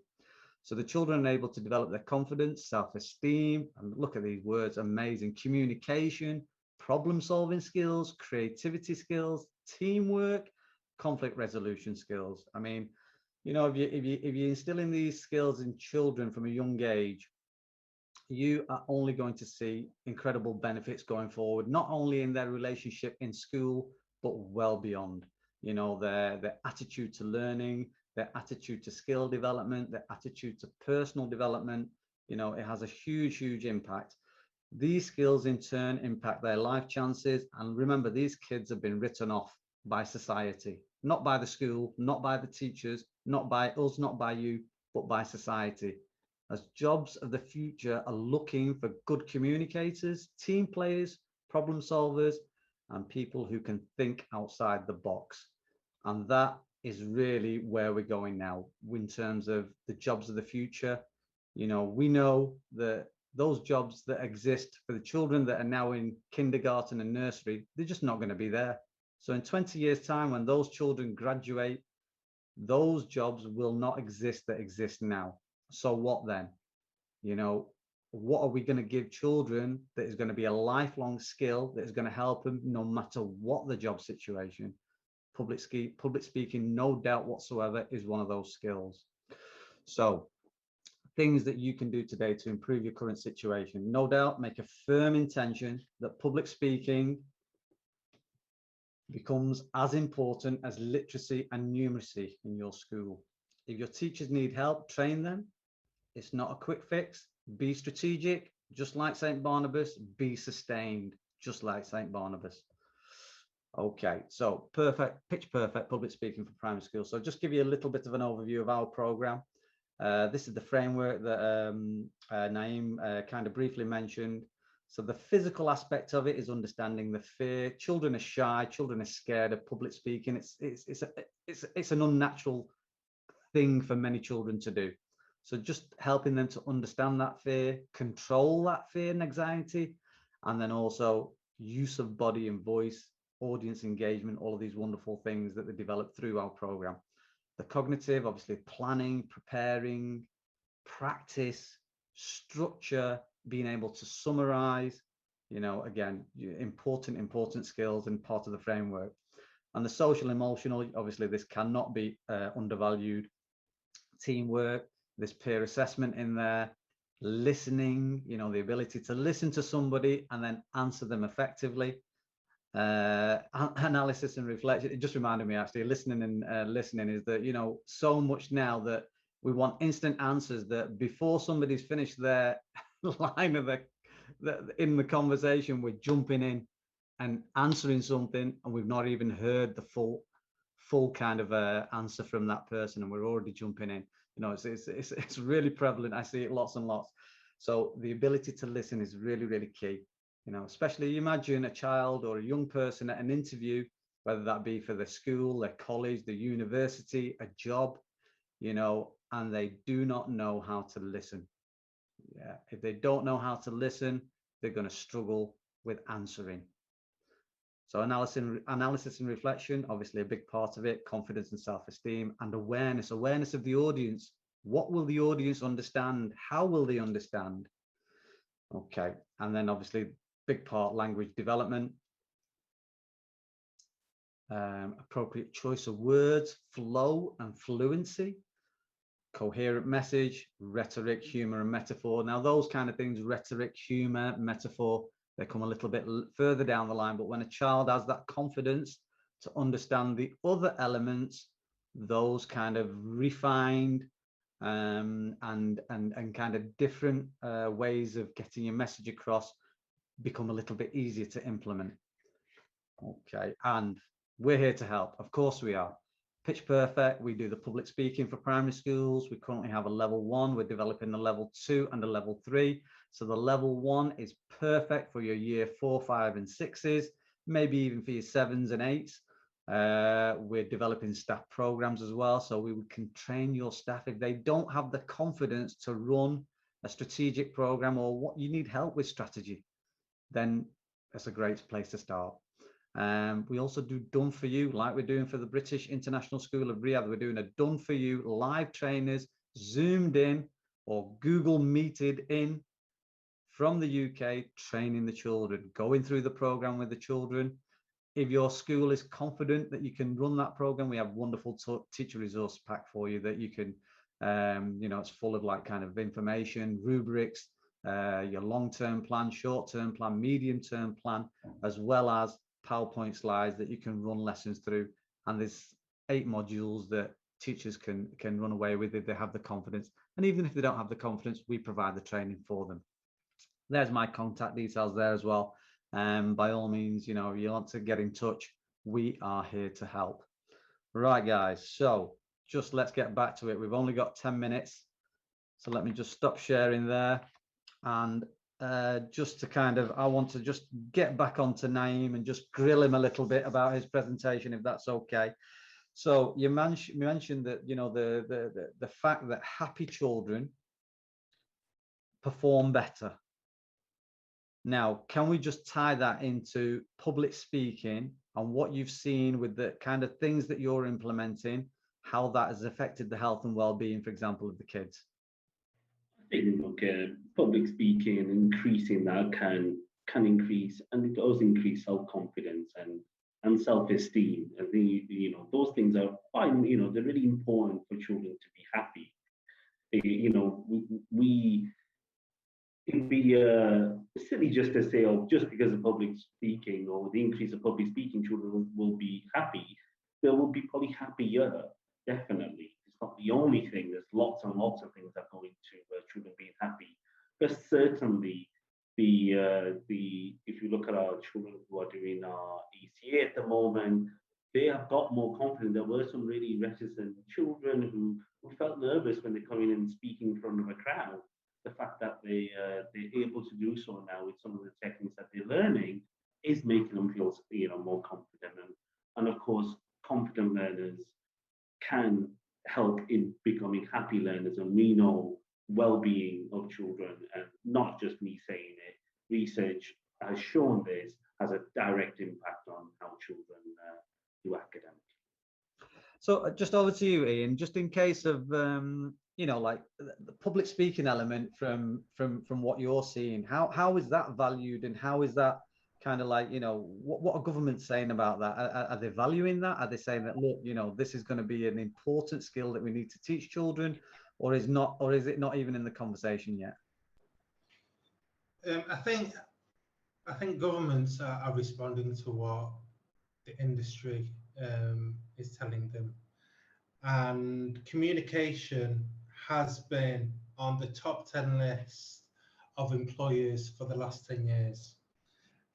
So the children are able to develop their confidence, self-esteem, and look at these words, amazing, communication, problem-solving skills, creativity skills, teamwork, conflict resolution skills. I mean, if you instill in these skills in children from a young age, you are only going to see incredible benefits going forward, not only in their relationship in school, but well beyond. Their attitude to learning, their attitude to skill development, their attitude to personal development, it has a huge, huge impact. These skills in turn impact their life chances. And remember, these kids have been written off by society, not by the school, not by the teachers, not by us, not by you, but by society. As jobs of the future are looking for good communicators, team players, problem solvers, and people who can think outside the box. And that is really where we're going now in terms of the jobs of the future. We know that those jobs that exist for the children that are now in kindergarten and nursery, they're just not going to be there. So in 20 years' time, when those children graduate, those jobs will not exist that exist now. So what then? What are we going to give children that is going to be a lifelong skill that is going to help them no matter what the job situation? Public speaking, no doubt whatsoever, is one of those skills. So things that you can do today to improve your current situation. No doubt, make a firm intention that public speaking becomes as important as literacy and numeracy in your school. If your teachers need help, train them. It's not a quick fix. Be strategic, just like St. Barnabas. Be sustained, just like St. Barnabas. Okay, so pitch perfect public speaking for primary school. So just give you a little bit of an overview of our program. This is the framework that Niamh kind of briefly mentioned. So the physical aspect of it is understanding the fear. Children are shy. Children are scared of public speaking. It's an unnatural thing for many children to do. So just helping them to understand that fear, control that fear and anxiety, and then also use of body and voice, audience engagement, all of these wonderful things that they develop through our program. The cognitive, obviously planning, preparing, practice, structure, being able to summarize, again, important skills and part of the framework. And the social emotional, obviously this cannot be undervalued. Teamwork, there's peer assessment in there, listening, the ability to listen to somebody and then answer them effectively. Analysis and reflection. It just reminded me, actually, listening is that, so much now that we want instant answers, that before somebody's finished their line of in the conversation, we're jumping in and answering something, and we've not even heard the full kind of answer from that person, and we're already jumping in. It's really prevalent. I see it lots and lots. So the ability to listen is really, really key. Especially imagine a child or a young person at an interview, whether that be for their school, their college, the university, a job, and they do not know how to listen. Yeah, if they don't know how to listen, they're going to struggle with answering. So analysis and reflection, obviously a big part of it, confidence and self-esteem, and awareness of the audience. What will the audience understand? How will they understand? Okay, and then obviously big part, language development, appropriate choice of words, flow and fluency, coherent message, rhetoric, humor and metaphor. Now those kind of things, rhetoric, humor, metaphor, they come a little bit further down the line, but when a child has that confidence to understand the other elements, those kind of refined and kind of different ways of getting your message across become a little bit easier to implement. Okay, and we're here to help. Of course we are. Pitch Perfect, we do the public speaking for primary schools. We currently have a level 1. We're developing the level 2 and a level 3. So the level 1 is perfect for your year 4, 5 and 6s, maybe even for your 7s and 8s. We're developing staff programs as well, so we can train your staff if they don't have the confidence to run a strategic program, or what you need help with strategy, then that's a great place to start. We also do done for you, like we're doing for the British International School of Riyadh. We're doing a done for you live trainers, zoomed in or Google Meeted in from the UK, training the children, going through the program with the children. If your school is confident that you can run that program, we have wonderful teacher resource pack for you that you can, it's full of like kind of information, rubrics, your long-term plan, short-term plan, medium-term plan, as well as PowerPoint slides that you can run lessons through. And there's 8 modules that teachers can run away with if they have the confidence. And even if they don't have the confidence, we provide the training for them. There's my contact details there as well. By all means, if you want to get in touch, we are here to help. Right, guys, so just let's get back to it. We've only got 10 minutes. So let me just stop sharing there. And just to kind of, I want to just get back onto Niamh and just grill him a little bit about his presentation, if that's okay. So you mentioned that, the fact that happy children perform better. Now, can we just tie that into public speaking and what you've seen with the kind of things that you're implementing, how that has affected the health and well-being, for example, of the kids? I think, public speaking and increasing that can increase, and it does increase self-confidence and self-esteem. And those things are fine. They're really important for children to be happy. It'd be silly just to say, just because of public speaking or the increase of public speaking, children will be happy. They will be probably happier, definitely. It's not the only thing. There's lots and lots of things that go into children being happy. But certainly, if you look at our children who are doing our ECA at the moment, they have got more confident. There were some really reticent children who felt nervous when they come in and speak in front of a crowd. the fact that they're able to do so now with some of the techniques that they're learning is making them feel, more confident. And of course, confident learners can help in becoming happy learners. And we know well-being of children, and not just me saying it, research has shown this has a direct impact on how children do academics. So just over to you, Ian, just in case of, like the public speaking element from what you're seeing, how is that valued, and how is that kind of like, what are governments saying about that? Are they valuing that? Are they saying that, look, this is going to be an important skill that we need to teach children, or is it not even in the conversation yet? I think governments are responding to what the industry is telling them, and communication has been on the top 10 list of employers for the last 10 years.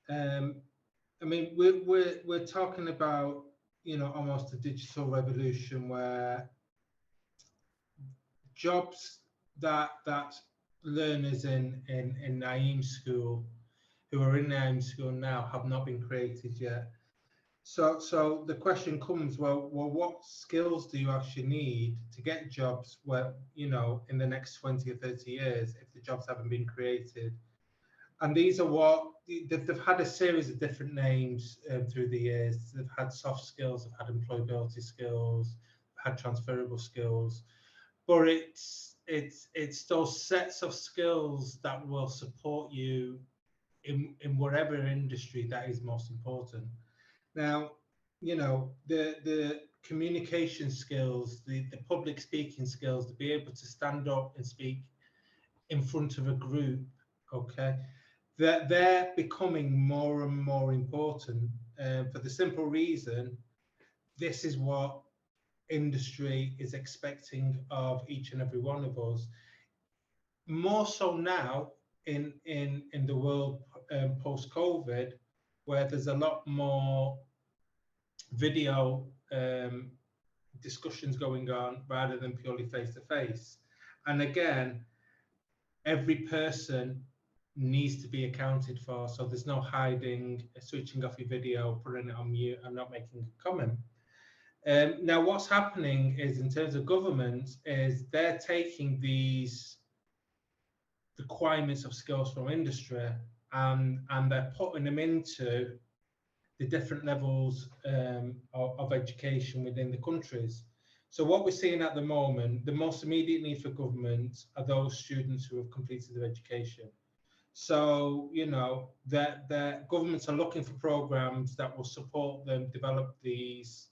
I mean, we're talking about almost a digital revolution where jobs that learners in Niamh School who are in Niamh School now have not been created yet. So the question comes, well, what skills do you actually need to get jobs where, in the next 20 or 30 years, if the jobs haven't been created? And these are what they've had a series of different names through the years. They've had soft skills, they've had employability skills, had transferable skills, but it's those sets of skills that will support you in whatever industry that is most important. Now, the communication skills, the public speaking skills, to be able to stand up and speak in front of a group, okay, they're becoming more and more important for the simple reason this is what industry is expecting of each and every one of us. More so now in the world post-COVID, where there's a lot more video discussions going on rather than purely face-to-face. And again, every person needs to be accounted for, so there's no hiding, switching off your video, putting it on mute and not making a comment. Now what's happening is, in terms of government, is they're taking these requirements of skills from industry and they're putting them into the different levels of education within the countries. So what we're seeing at the moment, the most immediate need for government are those students who have completed their education. So, that governments are looking for programs that will support them develop these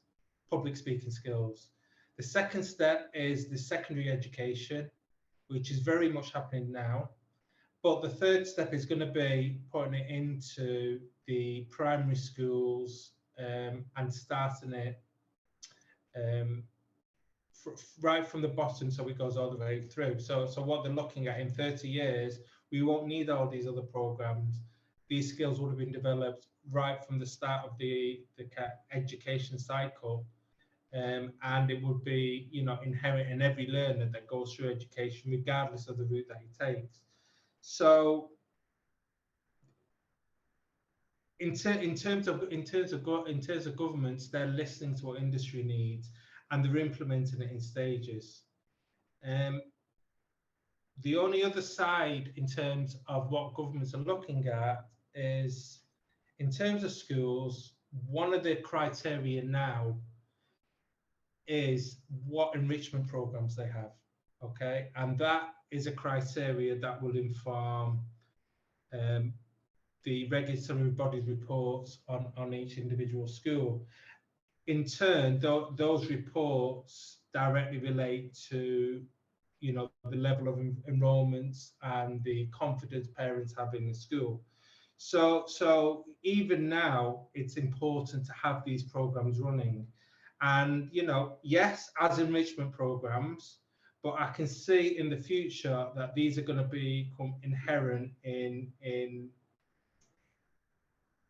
public speaking skills. The second step is the secondary education, which is very much happening now. But the third step is going to be putting it into the primary schools and starting it right from the bottom, so it goes all the way through. So what they're looking at, in 30 years, we won't need all these other programs. These skills would have been developed right from the start of the education cycle, and it would be inherent in every learner that goes through education, regardless of the route that he takes. So in terms of governments, they're listening to what industry needs and they're implementing it in stages. The only other side in terms of what governments are looking at is, in terms of schools, one of the criteria now is what enrichment programs they have, okay? And that is a criteria that will inform the regulatory body's reports on each individual school. In turn, those reports directly relate to the level of enrollments and the confidence parents have in the school. So even now, it's important to have these programs running. And, yes, as enrichment programs, but I can see in the future that these are going to become inherent in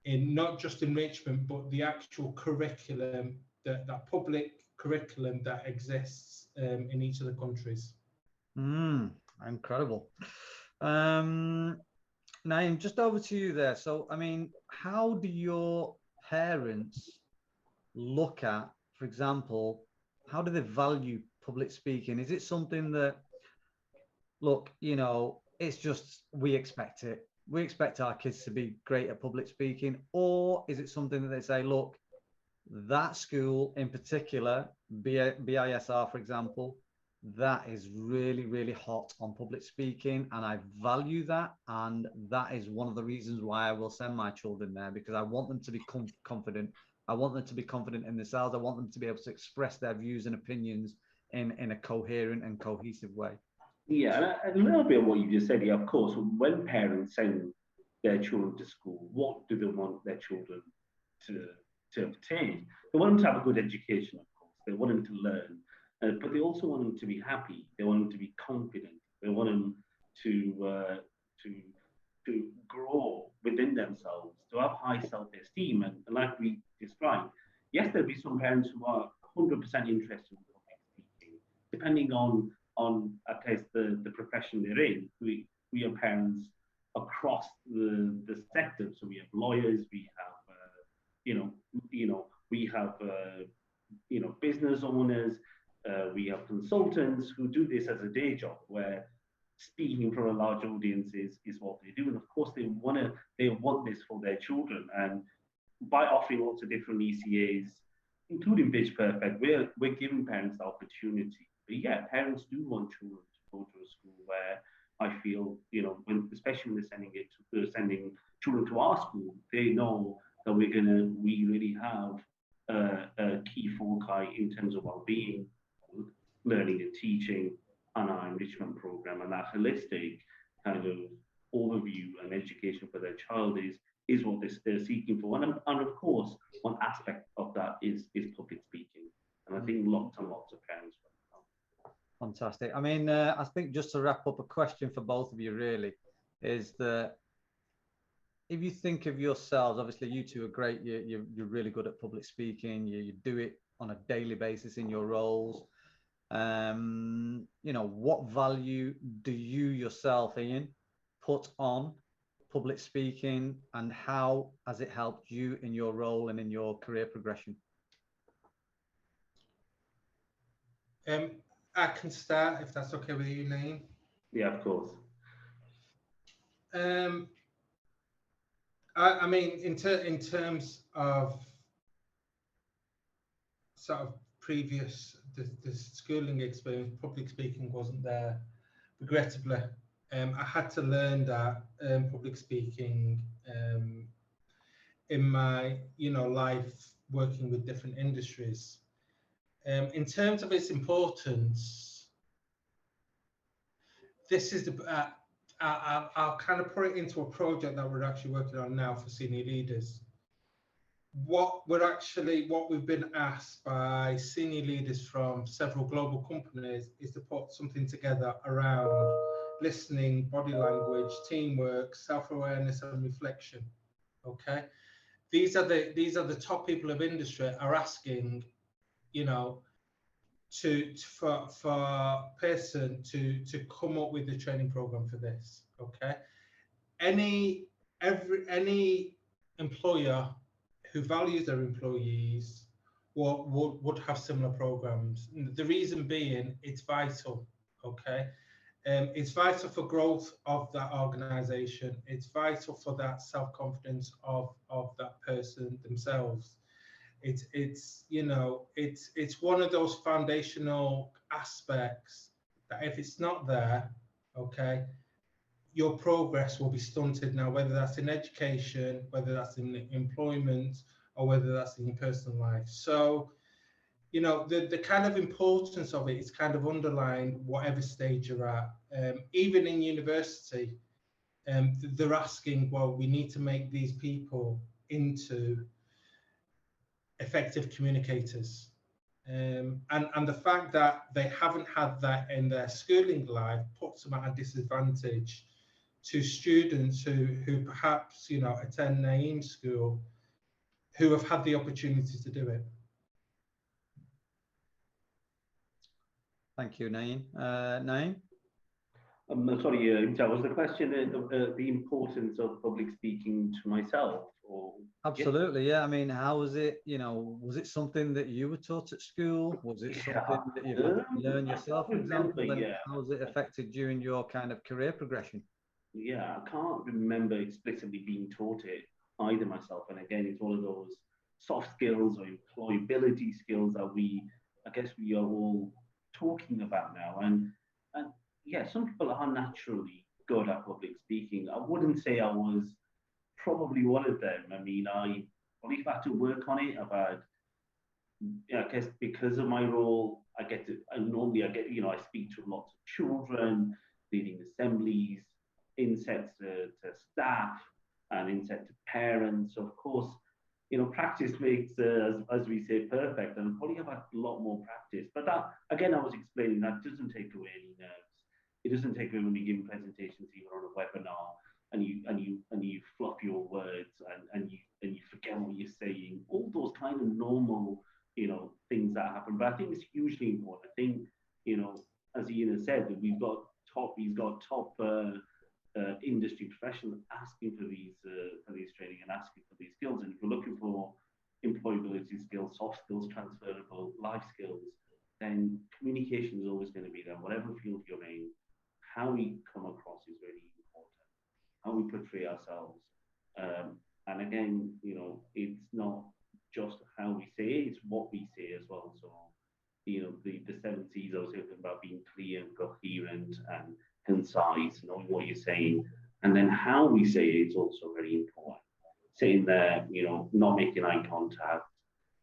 not just enrichment, but the actual curriculum, that public curriculum that exists in each of the countries. Incredible. Niamh, just over to you there. So, I mean, how do your parents look at, for example, how do they value public speaking? Is it something that, look, you know, it's just we expect it. We expect our kids to be great at public speaking, or is it something that they say, look, that school in particular, BISR, for example, that is really, really hot on public speaking, and I value that. And that is one of the reasons why I will send my children there, because I want them to be confident. I want them to be confident in themselves. I want them to be able to express their views and opinions in a coherent and cohesive way. Yeah, and a little bit of what you just said. Yeah, of course, when parents send their children to school, what do they want their children to obtain? They want them to have a good education, of course. They want them to learn, but they also want them to be happy. They want them to be confident. They want them to grow within themselves, to have high self-esteem, and like we described, yes, there'll be some parents who are 100% interested in public speaking, depending on I guess the profession they're in. We are parents across the sector. So we have lawyers, we have we have business owners, we have consultants who do this as a day job, where speaking in front of large audiences is what they do. And of course, they want this for their children. And by offering lots of different ECAs, including Pitch Perfect, we're giving parents the opportunity. But yeah, parents do want children to go to a school where I feel, especially when they're sending children to our school, they know that we really have a key foci in terms of well-being, learning and teaching, and our enrichment program, and that holistic kind of overview and education for their child is what they're seeking for. And of course, one aspect of that is public speaking. And I think lots and lots of parents. Fantastic. I mean, I think just to wrap up, a question for both of you really is that if you think of yourselves, obviously you two are great. You're really good at public speaking. You do it on a daily basis in your roles. What value do you yourself, Ian, put on public speaking, and how has it helped you in your role and in your career progression? I can start if that's okay with you, Niamh. Yeah, of course. I mean, in terms of sort of previous the schooling experience, public speaking wasn't there. Regrettably, I had to learn that public speaking in my life working with different industries. In terms of its importance, this is I'll kind of put it into a project that we're actually working on now for senior leaders. What we've been asked by senior leaders from several global companies is to put something together around listening, body language, teamwork, self-awareness, and reflection. Okay, these are the top people of industry are asking, for person to come up with a training program for this. Okay, any employer who values their employees would have similar programs. The reason being, it's vital. Okay, it's vital for growth of that organization. It's vital for that self-confidence of that person themselves. It's one of those foundational aspects that if it's not there, okay, your progress will be stunted. Now, whether that's in education, whether that's in employment, or whether that's in your personal life. So, the kind of importance of it is kind of underlined whatever stage you're at. Even in university, they're asking, well, we need to make these people into effective communicators. And the fact that they haven't had that in their schooling life puts them at a disadvantage to students who perhaps attend Niamh's school, who have had the opportunity to do it. Thank you, Niamh. Niamh? Sorry, was the question the importance of public speaking to myself? Or Absolutely, yeah. I mean, how was it? You know, was it something that you were taught at school? Was it something that you've had to learn I yourself, for can't remember. example? And Yeah, how has it affected you in your kind of career progression? yeah, I can't remember explicitly being taught it either myself. And again, it's one of those soft skills or employability skills that I guess, we are all talking about now. And yeah, some people are naturally good at public speaking. I wouldn't say I was probably one of them. I mean, I probably had to work on it. I've had, yeah, I guess because of my role, I get, I speak to lots of children, leading assemblies, insets to staff, and inset to parents. So of course, practice makes, as we say, perfect, and probably have had a lot more practice. But that, again, I was explaining, that doesn't take away any nerves. It doesn't take away when you're giving presentations, even on a webinar, and you fluff your words, and you forget what you're saying. All those kind of normal, things that happen. But I think it's hugely important. I think, as Ian has said, that he's got top industry professionals asking for these training and asking for these skills. And if you're looking for employability skills, soft skills, transferable life skills, then communication is always going to be there. Whatever field you're in, how we come across is really important. How we portray ourselves. And again, it's not just how we say it, it's what we say as well. So, the 7 C's I was talking about, being clear and coherent and concise, knowing what you're saying, and then how we say it is also very important. Sitting there, not making eye contact,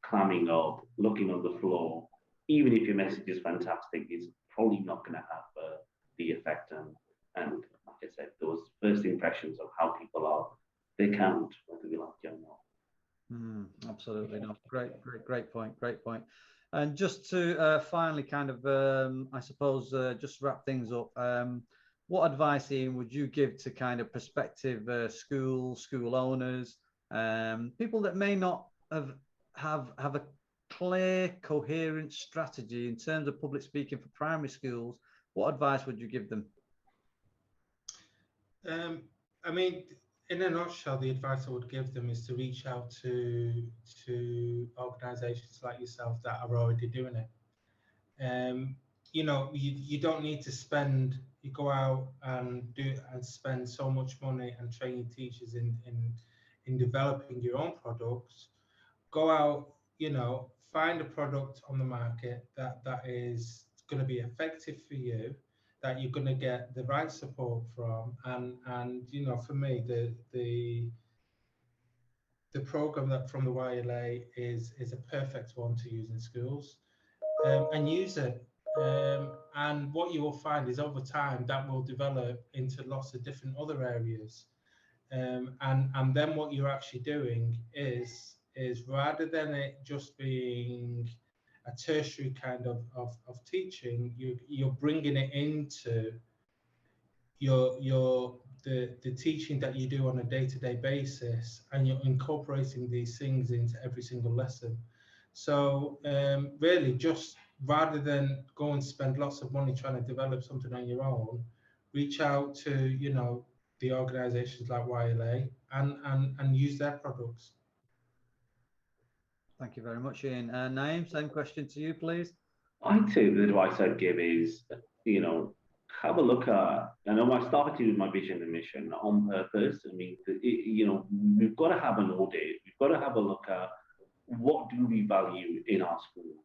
clamming up, looking on the floor, even if your message is fantastic, it's probably not going to have the effect. And like I said, those first impressions of how people are, they count, whether we like it or not. Absolutely, no, great point, great point. And just to finally kind of, I suppose, just wrap things up, what advice, Ian, would you give to kind of prospective school owners, people that may not have a clear, coherent strategy in terms of public speaking for primary schools? What advice would you give them? I mean, in a nutshell, the advice I would give them is to reach out to organisations like yourself that are already doing it. You don't need to go out and spend so much money and train your teachers in developing your own products. Go out, find a product on the market that is going to be effective for you, that you're going to get the right support from, and for me, the program that from the YLA is a perfect one to use in schools, and use it. And what you will find is, over time, that will develop into lots of different other areas. And then what you're actually doing is rather than it just being a tertiary kind of teaching, you're bringing it into the teaching that you do on a day-to-day basis, and you're incorporating these things into every single lesson. So really, just rather than go and spend lots of money trying to develop something on your own, reach out to the organisations like YLA and use their products. Thank you very much, Ian. Niamh, same question to you, please. I'd say the advice I'd give is, have a look at, I know I started with my vision and mission on purpose. I mean, we've got to have an audit. We've got to have a look at, what do we value in our schools?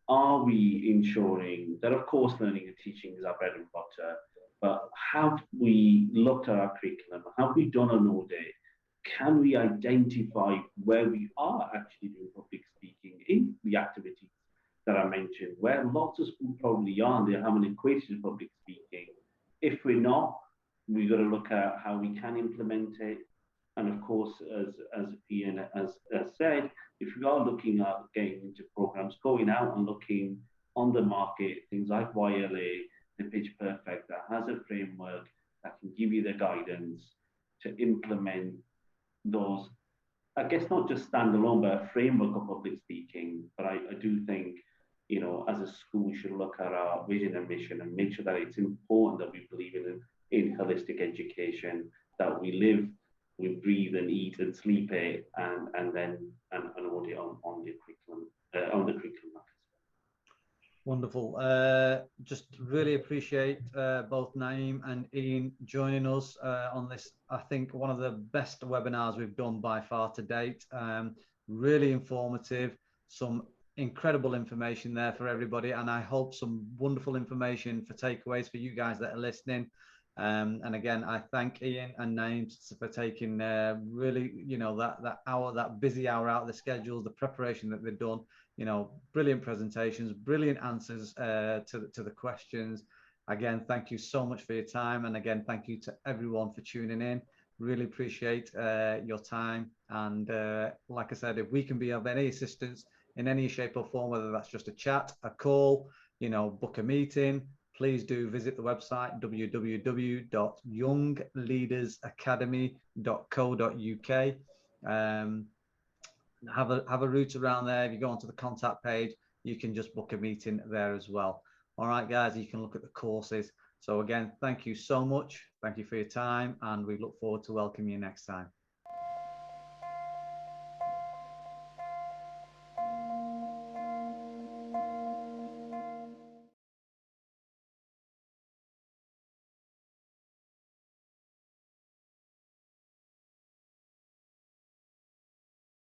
Are we ensuring that, of course, learning and teaching is our bread and butter, but have we looked at our curriculum? Have we done an audit? Can we identify where we are actually doing public speaking in the activities that I mentioned, where lots of schools probably are, and they have an equation of public speaking? If we're not, we've got to look at how we can implement it. And of course, as Ian has said, if we are looking at getting into programs, going out and looking on the market, things like YLA, the Pitch Perfect, that has a framework that can give you the guidance to implement those, I guess, not just standalone, but a framework of public speaking. But I do think, you know, as a school, we should look at our vision and mission and make sure that it's important that we believe in holistic education, that we live, we breathe and eat and sleep it, and then an audit on the curriculum, on the curriculum. Wonderful. Just really appreciate both Niamh and Ian joining us on this, I think, one of the best webinars we've done by far to date. Really informative, some incredible information there for everybody, and I hope some wonderful information for takeaways for you guys that are listening. And again, I thank Ian and Niamh for taking really, you know, that busy hour out of the schedules, the preparation that they've done. You know, brilliant presentations, brilliant answers to the questions. Again, thank you so much for your time. And again, thank you to everyone for tuning in. Really appreciate your time. And like I said, if we can be of any assistance in any shape or form, whether that's just a chat, a call, you know, book a meeting, please do visit the website, www.youngleadersacademy.co.uk. Have a route around there. If you go onto the contact page, you can just book a meeting there as well. All right, guys, you can look at the courses. So again, thank you so much. Thank you for your time, and we look forward to welcoming you next time.